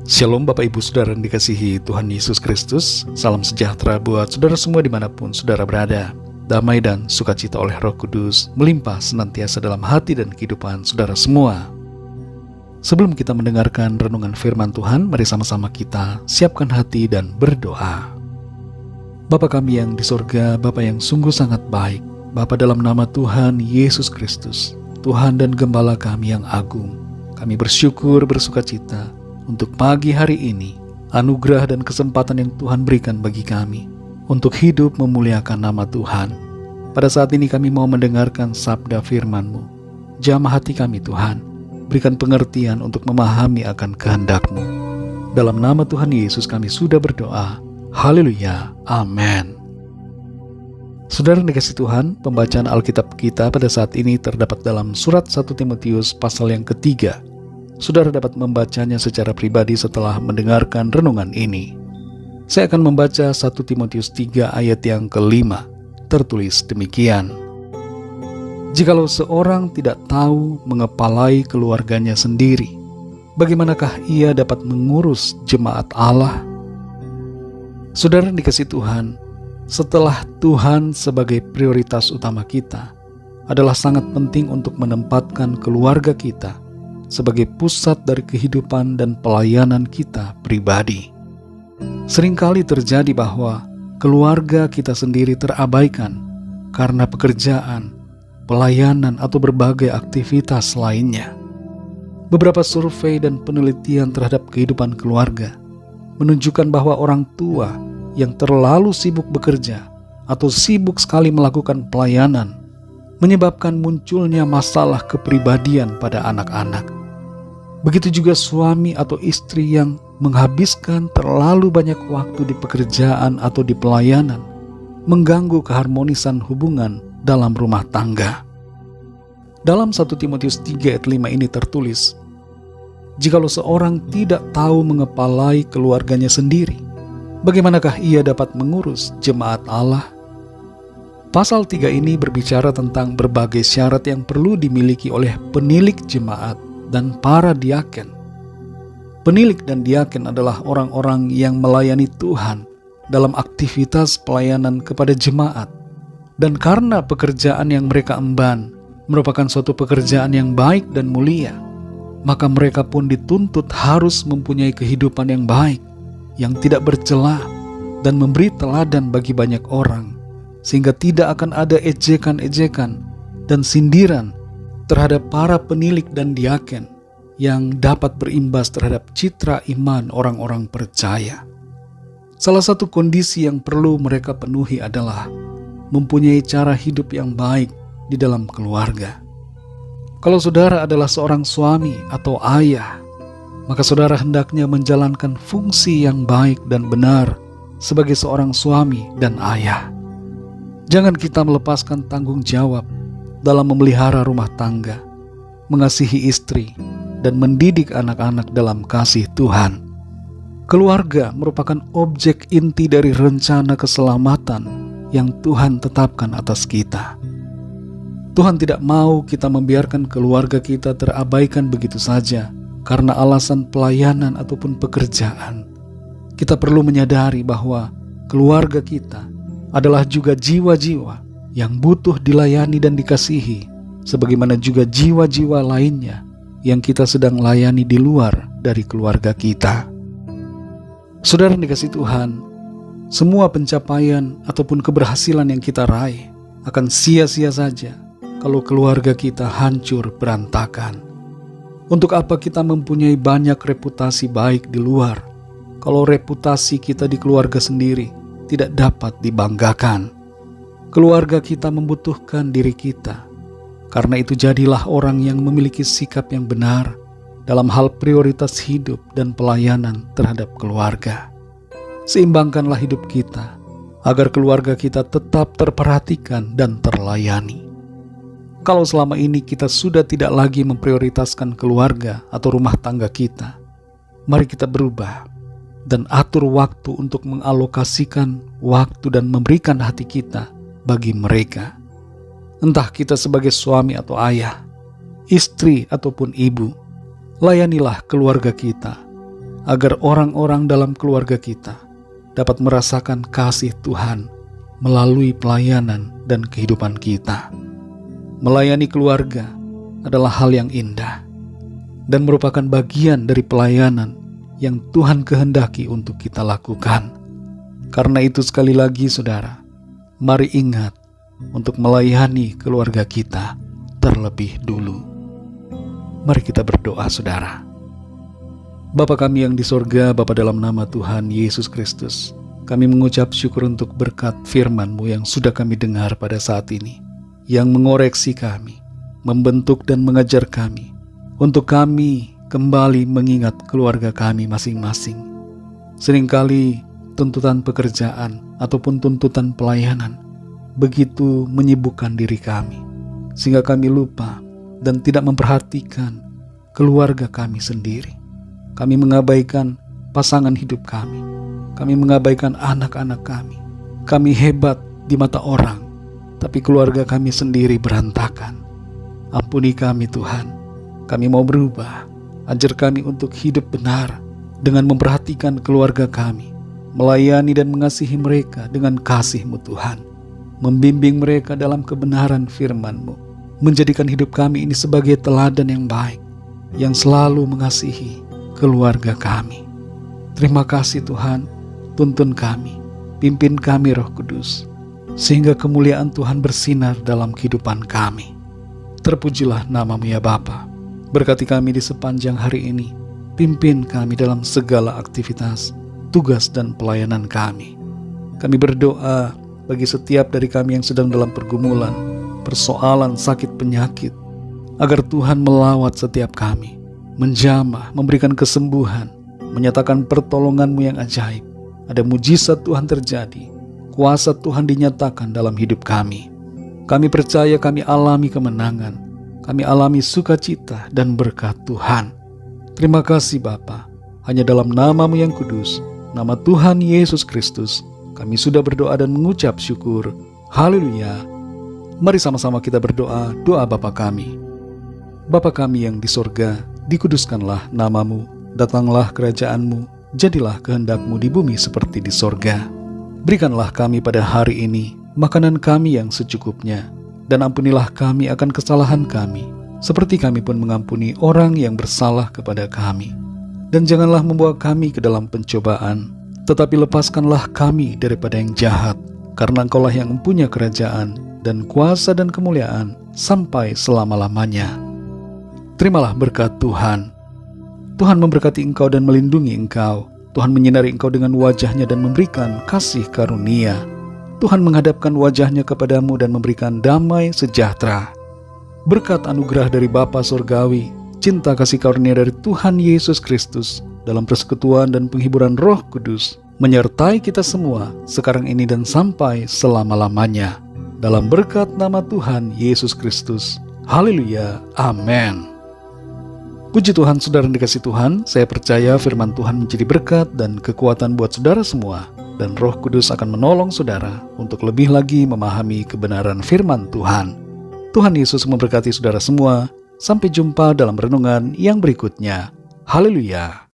Shalom Bapak Ibu Saudara yang dikasihi Tuhan Yesus Kristus. Salam sejahtera buat saudara semua dimanapun saudara berada. Damai dan sukacita oleh Roh Kudus melimpah senantiasa dalam hati dan kehidupan saudara semua. Sebelum kita mendengarkan renungan firman Tuhan, mari sama-sama kita siapkan hati dan berdoa. Bapa kami yang di sorga, Bapa yang sungguh sangat baik, Bapa dalam nama Tuhan Yesus Kristus, Tuhan dan Gembala kami yang agung, kami bersyukur bersukacita untuk pagi hari ini, anugerah dan kesempatan yang Tuhan berikan bagi kami untuk hidup memuliakan nama Tuhan. Pada saat ini kami mau mendengarkan sabda firman-Mu. Jamah hati kami Tuhan, berikan pengertian untuk memahami akan kehendak-Mu. Dalam nama Tuhan Yesus kami sudah berdoa. Haleluya, amin. Saudara dikasih Tuhan, pembacaan Alkitab kita pada saat ini terdapat dalam surat 1 Timotius pasal yang ketiga. Saudara dapat membacanya secara pribadi setelah mendengarkan renungan ini. Saya akan membaca 1 Timotius 3 ayat yang kelima. Tertulis demikian. Jikalau seorang tidak tahu mengepalai keluarganya sendiri, bagaimanakah ia dapat mengurus jemaat Allah? Saudara dikasih Tuhan, setelah Tuhan sebagai prioritas utama kita, adalah sangat penting untuk menempatkan keluarga kita sebagai pusat dari kehidupan dan pelayanan kita pribadi. Seringkali terjadi bahwa keluarga kita sendiri terabaikan karena pekerjaan, pelayanan, atau berbagai aktivitas lainnya. Beberapa survei dan penelitian terhadap kehidupan keluarga menunjukkan bahwa orang tua yang terlalu sibuk bekerja atau sibuk sekali melakukan pelayanan menyebabkan munculnya masalah kepribadian pada anak-anak. Begitu juga suami atau istri yang menghabiskan terlalu banyak waktu di pekerjaan atau di pelayanan, mengganggu keharmonisan hubungan dalam rumah tangga. Dalam 1 Timotius 3 ayat 5 ini tertulis, jikalau seorang tidak tahu mengepalai keluarganya sendiri, bagaimanakah ia dapat mengurus jemaat Allah? Pasal 3 ini berbicara tentang berbagai syarat yang perlu dimiliki oleh penilik jemaat dan para diaken. Penilik dan diaken adalah orang-orang yang melayani Tuhan dalam aktivitas pelayanan kepada jemaat. Dan karena pekerjaan yang mereka emban merupakan suatu pekerjaan yang baik dan mulia, maka mereka pun dituntut harus mempunyai kehidupan yang baik, yang tidak bercela, dan memberi teladan bagi banyak orang, sehingga tidak akan ada ejekan-ejekan dan sindiran terhadap para penilik dan diaken yang dapat berimbas terhadap citra iman orang-orang percaya. Salah satu kondisi yang perlu mereka penuhi adalah mempunyai cara hidup yang baik di dalam keluarga. Kalau saudara adalah seorang suami atau ayah, maka saudara hendaknya menjalankan fungsi yang baik dan benar sebagai seorang suami dan ayah. Jangan kita melepaskan tanggung jawab dalam memelihara rumah tangga, mengasihi istri, dan mendidik anak-anak dalam kasih Tuhan. Keluarga merupakan objek inti dari rencana keselamatan yang Tuhan tetapkan atas kita. Tuhan tidak mau kita membiarkan keluarga kita terabaikan begitu saja karena alasan pelayanan ataupun pekerjaan. Kita perlu menyadari bahwa keluarga kita adalah juga jiwa-jiwa yang butuh dilayani dan dikasihi, sebagaimana juga jiwa-jiwa lainnya yang kita sedang layani di luar dari keluarga kita. Saudara dikasih Tuhan, semua pencapaian ataupun keberhasilan yang kita raih akan sia-sia saja kalau keluarga kita hancur berantakan. Untuk apa kita mempunyai banyak reputasi baik di luar kalau reputasi kita di keluarga sendiri tidak dapat dibanggakan? Keluarga kita membutuhkan diri kita. Karena itu jadilah orang yang memiliki sikap yang benar dalam hal prioritas hidup dan pelayanan terhadap keluarga. Seimbangkanlah hidup kita agar keluarga kita tetap terperhatikan dan terlayani. Kalau selama ini kita sudah tidak lagi memprioritaskan keluarga atau rumah tangga kita, mari kita berubah dan atur waktu untuk mengalokasikan waktu dan memberikan hati kita bagi mereka. Entah kita sebagai suami atau ayah, istri ataupun ibu, layanilah keluarga kita agar orang-orang dalam keluarga kita dapat merasakan kasih Tuhan melalui pelayanan dan kehidupan kita. Melayani keluarga adalah hal yang indah dan merupakan bagian dari pelayanan yang Tuhan kehendaki untuk kita lakukan. Karena itu sekali lagi saudara, mari ingat untuk melayani keluarga kita terlebih dulu. Mari kita berdoa saudara. Bapa kami yang di sorga, Bapa dalam nama Tuhan Yesus Kristus, kami mengucap syukur untuk berkat firman-Mu yang sudah kami dengar pada saat ini, yang mengoreksi kami, membentuk dan mengajar kami, untuk kami kembali mengingat keluarga kami masing-masing. Seringkali tuntutan pekerjaan ataupun tuntutan pelayanan begitu menyibukkan diri kami, sehingga kami lupa dan tidak memperhatikan keluarga kami sendiri. Kami mengabaikan pasangan hidup kami. Kami mengabaikan anak-anak kami. Kami hebat di mata orang, tapi keluarga kami sendiri berantakan. Ampuni kami Tuhan. Kami mau berubah. Ajar kami untuk hidup benar dengan memperhatikan keluarga kami, melayani dan mengasihi mereka dengan kasih-Mu Tuhan, membimbing mereka dalam kebenaran firman-Mu, menjadikan hidup kami ini sebagai teladan yang baik, yang selalu mengasihi keluarga kami. Terima kasih Tuhan, tuntun kami, pimpin kami Roh Kudus, sehingga kemuliaan Tuhan bersinar dalam kehidupan kami. Terpujilah nama-Mu ya Bapa. Berkati kami di sepanjang hari ini, pimpin kami dalam segala aktivitas, tugas dan pelayanan kami. Kami berdoa bagi setiap dari kami yang sedang dalam pergumulan, persoalan sakit penyakit, agar Tuhan melawat setiap kami, menjamah, memberikan kesembuhan, menyatakan pertolongan-Mu yang ajaib. Ada mujizat Tuhan terjadi, kuasa Tuhan dinyatakan dalam hidup kami. Kami percaya kami alami kemenangan, kami alami sukacita dan berkat Tuhan. Terima kasih Bapa, hanya dalam nama-Mu yang kudus, nama Tuhan Yesus Kristus, kami sudah berdoa dan mengucap syukur. Haleluya. Mari sama-sama kita berdoa, doa Bapa kami. Bapa kami yang di sorga, dikuduskanlah nama-Mu, datanglah kerajaan-Mu, jadilah kehendak-Mu di bumi seperti di sorga. Berikanlah kami pada hari ini makanan kami yang secukupnya, dan ampunilah kami akan kesalahan kami, seperti kami pun mengampuni orang yang bersalah kepada kami. Dan janganlah membawa kami ke dalam pencobaan, tetapi lepaskanlah kami daripada yang jahat, karena Engkau-lah yang mempunyai kerajaan dan kuasa dan kemuliaan sampai selama-lamanya. Terimalah berkat Tuhan. Tuhan memberkati engkau dan melindungi engkau. Tuhan menyinari engkau dengan wajah-Nya dan memberikan kasih karunia. Tuhan menghadapkan wajah-Nya kepadamu dan memberikan damai sejahtera. Berkat anugerah dari Bapa Surgawi, cinta kasih karunia dari Tuhan Yesus Kristus, dalam persekutuan dan penghiburan Roh Kudus, menyertai kita semua sekarang ini dan sampai selama-lamanya. Dalam berkat nama Tuhan Yesus Kristus. Haleluya. Amin. Puji Tuhan, saudara yang dikasih Tuhan, saya percaya firman Tuhan menjadi berkat dan kekuatan buat saudara semua, dan Roh Kudus akan menolong saudara untuk lebih lagi memahami kebenaran firman Tuhan. Tuhan Yesus memberkati saudara semua. Sampai jumpa dalam renungan yang berikutnya. Haleluya.